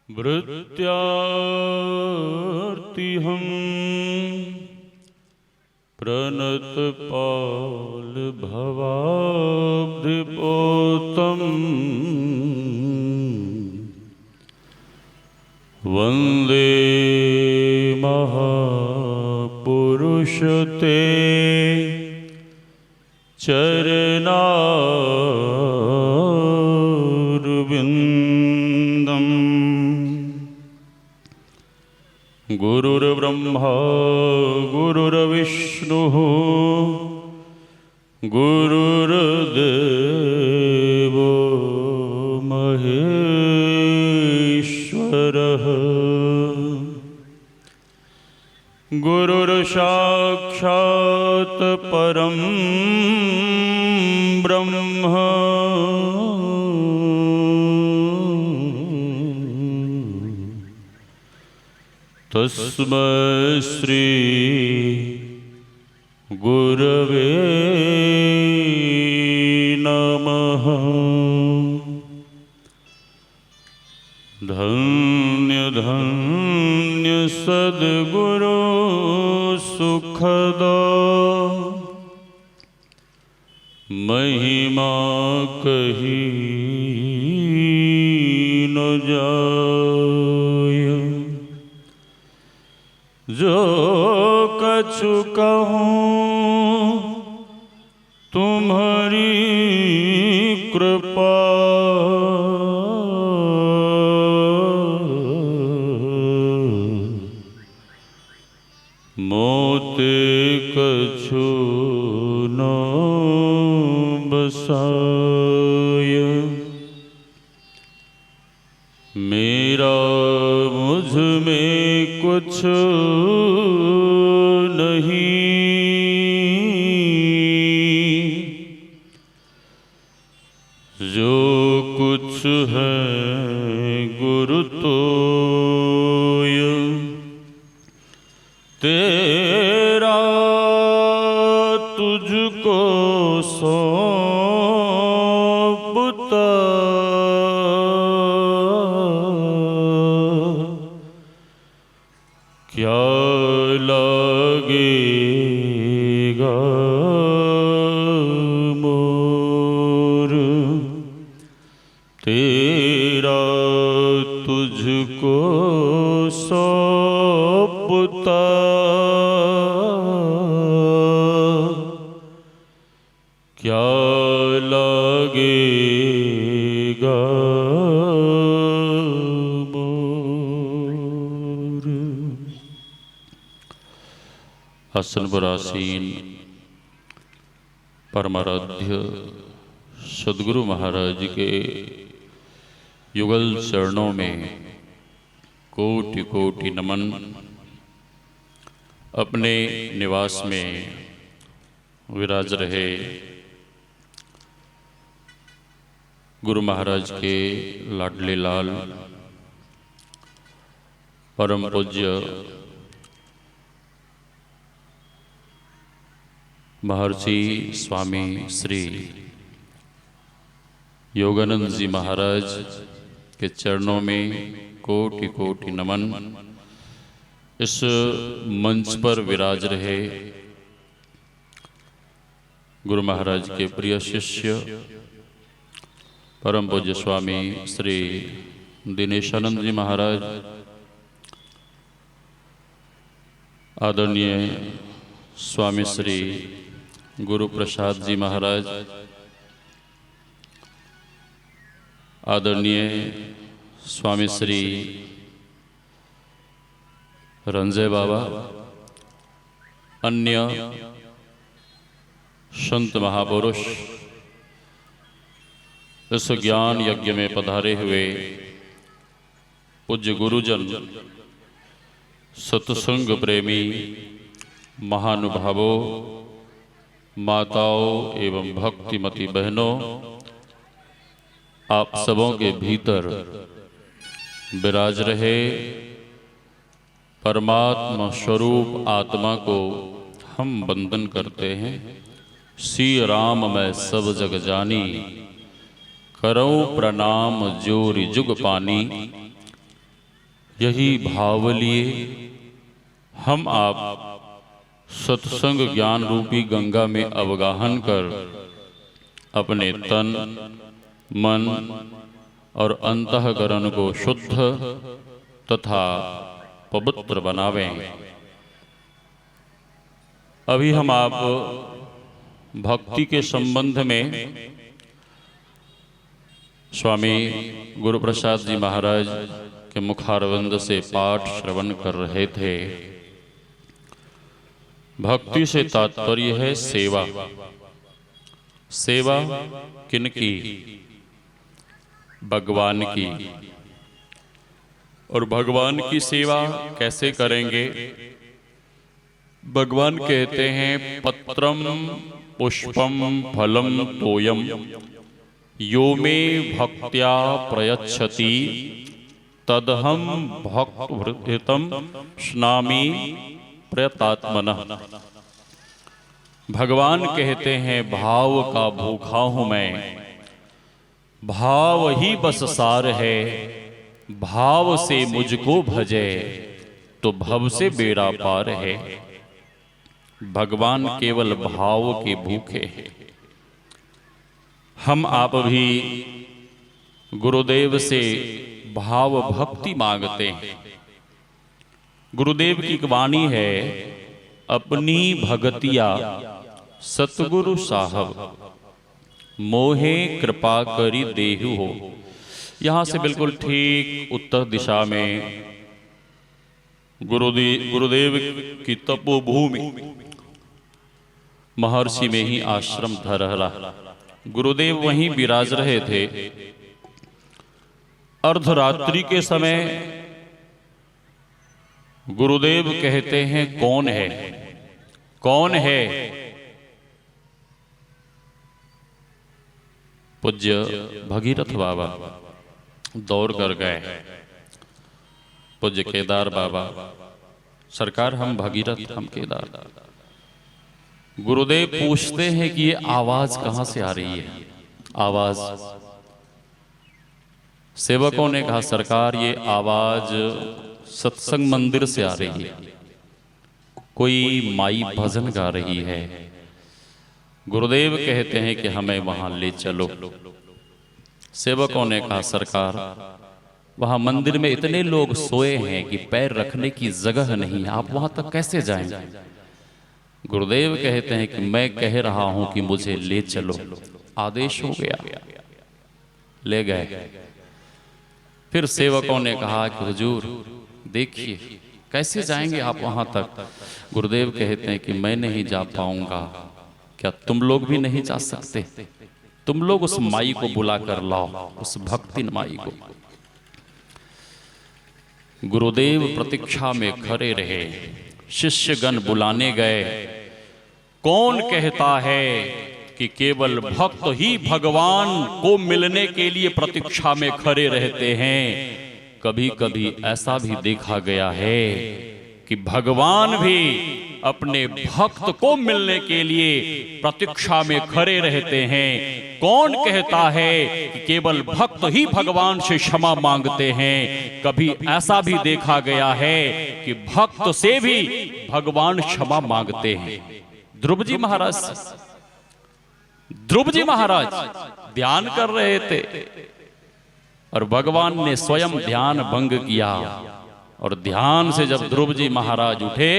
भृत्यार्तिहं प्रणतपाल भवाब्धिपोतं वन्दे महापुरुष ते चरणारविन्दम्। गुरुर्ब्रह्मा गुरुर्विष्णुः गुरुर्देवो महेश्वरः। गुरुर्साक्षात् परं ब्रह्म तस्मै श्री गुरवे नमः। धन्य धन्य सद्गुरु सुखदा महिमा कही न जाय। जो कछु कहूँ तुम्हारी कृपा, मोते कछु न बसाय। मेरा मुझ में कुछ नहीं, जो कुछ है गुरु तोय। तेरा तुझको सौंपता, क्या लगेगा मोर। तेरा तुझको सौंपता, क्या लगेगा मोर। आसन पर आसीन परमाराध्य सद्गुरु महाराज के युगल चरणों में कोटि कोटि नमन। अपने निवास में विराज रहे गुरु महाराज के लाडले लाल परम पूज्य महर्षि स्वामी श्री योगानंद जी महाराज के चरणों में कोटि कोटि नमन। इस मंच पर विराज रहे गुरु महाराज के प्रिय शिष्य परम पूज्य स्वामी श्री दिनेशानंद जी महाराज, आदरणीय स्वामी श्री गुरु प्रसाद जी महाराज, आदरणीय स्वामी श्री रंजय बाबा, अन्य संत महापुरुष, इस ज्ञान यज्ञ में पधारे हुए पूज्य गुरुजन, सत्संग प्रेमी महानुभावों, माताओं एवं भक्तिमती बहनों, आप सबों के भीतर विराज रहे परमात्मा स्वरूप आत्मा को हम वंदन करते हैं। श्री राम मैं सब जग जानी, करऊं प्रणाम जोरि जुग पानी। यही भाव लिए हम आप सत्संग ज्ञान रूपी गंगा में अवगाहन कर अपने तन, मन और अंतःकरण को शुद्ध तथा पवित्र बनावें। अभी हम आप भक्ति के संबंध में स्वामी गुरु प्रसाद जी महाराज के मुखारविंद से पाठ श्रवण कर रहे थे। भक्ति से तात्पर्य है सेवा। सेवा किनकी? भगवान की। और भगवान की सेवा कैसे करेंगे? भगवान कहते हैं पत्रम पुष्पम फलम तोयम यो मे भक्त्या प्रयच्छति तदहम भक्तवृत्तम स्नामि प्रयतात्मनः। भगवान कहते हैं भाव का भूखा हूं मैं, भाव ही बस सार है, भाव से मुझको भजे तो भव से बेड़ा पार है। भगवान केवल भाव के भूखे हैं। हम आप भी गुरुदेव से भाव भक्ति मांगते हैं। गुरुदेव की एक वाणी है, अपनी भगतिया सतगुरु साहब मोहे कृपा करी देहु हो। यहां से बिल्कुल ठीक उत्तर दिशा में गुरुदेव की तपोभूमि महर्षि में ही आश्रम धरहरा। गुरुदेव वहीं विराज रहे थे। अर्धरात्रि के समय गुरुदेव कहते हैं कौन है, कौन है? पूज्य भगीरथ बाबा दौड़ कर गए। पूज्य केदार बाबा, सरकार हम भगीरथ, हम केदार। गुरुदेव पूछते हैं कि ये आवाज कहां से आ रही है? आवाज सेवकों ने कहा सरकार ये आवाज सत्संग मंदिर से आ रही है, कोई माई भजन गा रही है। गुरुदेव कहते हैं कि हमें वहां ले चलो। सेवकों ने कहा सरकार वहां मंदिर में इतने लोग सोए हैं कि पैर रखने की जगह नहीं, आप वहां तक कैसे जाएंगे? गुरुदेव कहते हैं कि मैं कह रहा हूं कि मुझे ले चलो। आदेश हो गया, ले गए। फिर सेवकों ने कहा कि हुजूर देखिए कैसे जाएंगे आप वहां तक? गुरुदेव कहते हैं कि मैं नहीं जा पाऊंगा। क्या तुम लोग भी नहीं जा सकते? तुम लोग उस माई को बुला कर लाओ, उस भक्ति माई को। गुरुदेव प्रतीक्षा में खड़े रहे, शिष्यगण बुलाने गए। कौन कहता है कि केवल भक्त ही भगवान को मिलने के लिए प्रतीक्षा में खड़े रहते हैं? कभी कभी ऐसा भी देखा गया है कि भगवान भी अपने भक्त को मिलने के लिए प्रतीक्षा में खड़े रहते हैं। कौन कहता है कि केवल भक्त ही भगवान से क्षमा मांगते हैं? कभी ऐसा भी देखा गया है कि भक्त से भी भगवान क्षमा मांगते हैं। ध्रुव जी महाराज ध्यान कर रहे थे और भगवान ने स्वयं ध्यान भंग किया। और ध्यान से जब ध्रुव जी महाराज उठे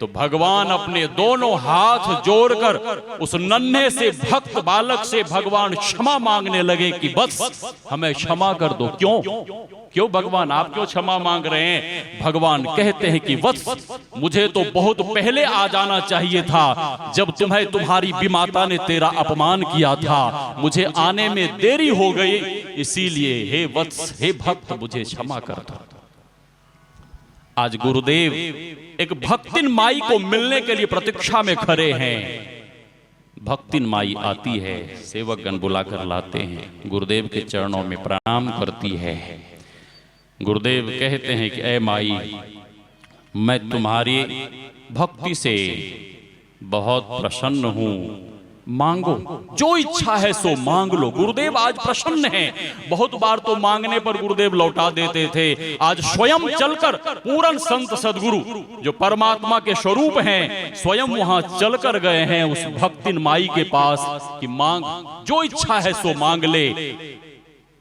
तो भगवान अपने दोनों हाथ जोड़कर उस नन्हे से भक्त बालक से भगवान क्षमा मांगने लगे कि बस हमें क्षमा कर दो। क्यों भगवान आप क्यों क्षमा मांग रहे हैं? भगवान कहते हैं कि वत्स मुझे तो बहुत पहले आ जाना चाहिए था, जब तुम्हें तुम्हारी विमाता ने तेरा अपमान किया था। मुझे आने में देरी हो गई, इसीलिए हे वत्स, हे भक्त, मुझे क्षमा कर दो। आज गुरुदेव एक भक्तिन माई को मिलने के लिए प्रतीक्षा में खड़े हैं। भक्तिन माई आती है, सेवकगण बुलाकर लाते हैं, गुरुदेव के चरणों में प्रणाम करती है। गुरुदेव कहते हैं कि ऐ माई, मैं तुम्हारी भक्ति से बहुत प्रसन्न हूं, मांगो, जो इच्छा है सो मांग लो। गुरुदेव आज प्रसन्न हैं। बहुत बार तो मांगने पर गुरुदेव लौटा देते थे, आज स्वयं चलकर पूर्ण संत सदगुरु जो परमात्मा के स्वरूप हैं स्वयं वहां चलकर गए हैं उस भक्तिन माई के पास कि मांग, जो इच्छा है सो मांग ले।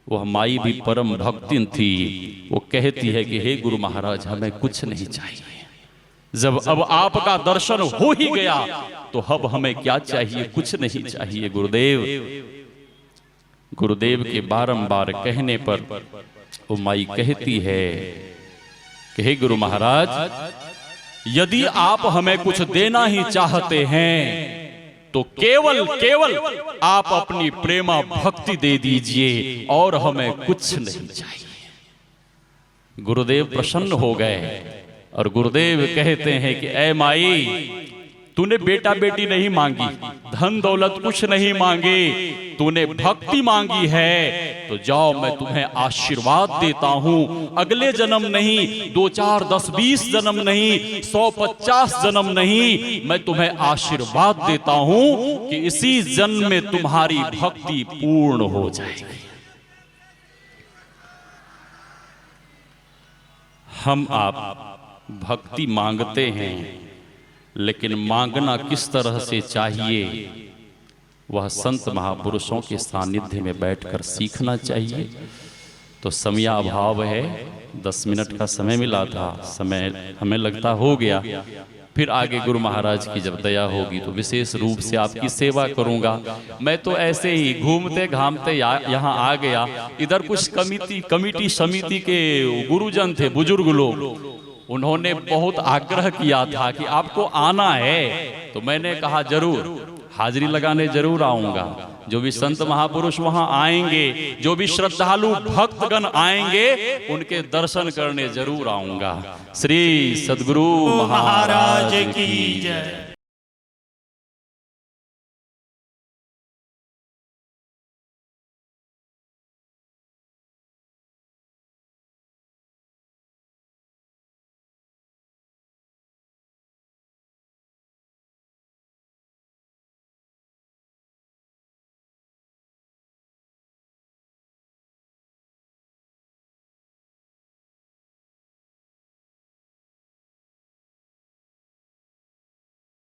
वह माई भी परम भक्तिन थी। वो कहती है कि हे गुरु महाराज हमें कुछ नहीं चाहिए, जब अब आपका दर्शन हो ही गया तो अब हमें क्या चाहिए, कुछ नहीं चाहिए गुरुदेव। गुरुदेव के बारंबार कहने पर वो माई कहती है कि हे गुरु महाराज यदि आप हमें कुछ देना ही चाहते हैं तो केवल केवल आप अपनी प्रेमा भक्ति दे दीजिए और हमें कुछ नहीं चाहिए। गुरुदेव प्रसन्न हो गए और गुरुदेव कहते हैं कि ऐ माई, तूने बेटा बेटी नहीं मांगी, धन दौलत कुछ नहीं मांगे, तूने भक्ति मांगी है, तो जाओ मैं तुम्हें आशीर्वाद देता हूं। अगले जन्म नहीं, 2 4 10 20 जन्म नहीं, 150 जन्म नहीं, मैं तुम्हें आशीर्वाद देता हूं कि इसी जन्म में तुम्हारी भक्ति पूर्ण हो जाएगी। हम आप भक्ति मांगते हैं, लेकिन मांगना किस तरह से चाहिए वह संत महापुरुषों के सानिध्य में बैठकर सीखना चाहिए। तो समयाभाव है, 10 मिनट का समय मिला था, समय हमें लगता हो गया। फिर आगे गुरु महाराज की जब दया होगी तो विशेष रूप से आपकी सेवा करूंगा। मैं तो ऐसे ही घूमते घामते यहाँ आ गया। इधर कुछ कमिटी समिति के गुरुजन थे, बुजुर्ग लोग, उन्होंने बहुत आग्रह किया था कि आपको आना है, तो मैंने कहा जरूर, हाजिरी लगाने जरूर आऊंगा। जो भी संत महापुरुष वहां आएंगे, जो भी श्रद्धालु भक्तगण आएंगे, उनके दर्शन करने जरूर आऊंगा। श्री सद्गुरु महाराज की जय।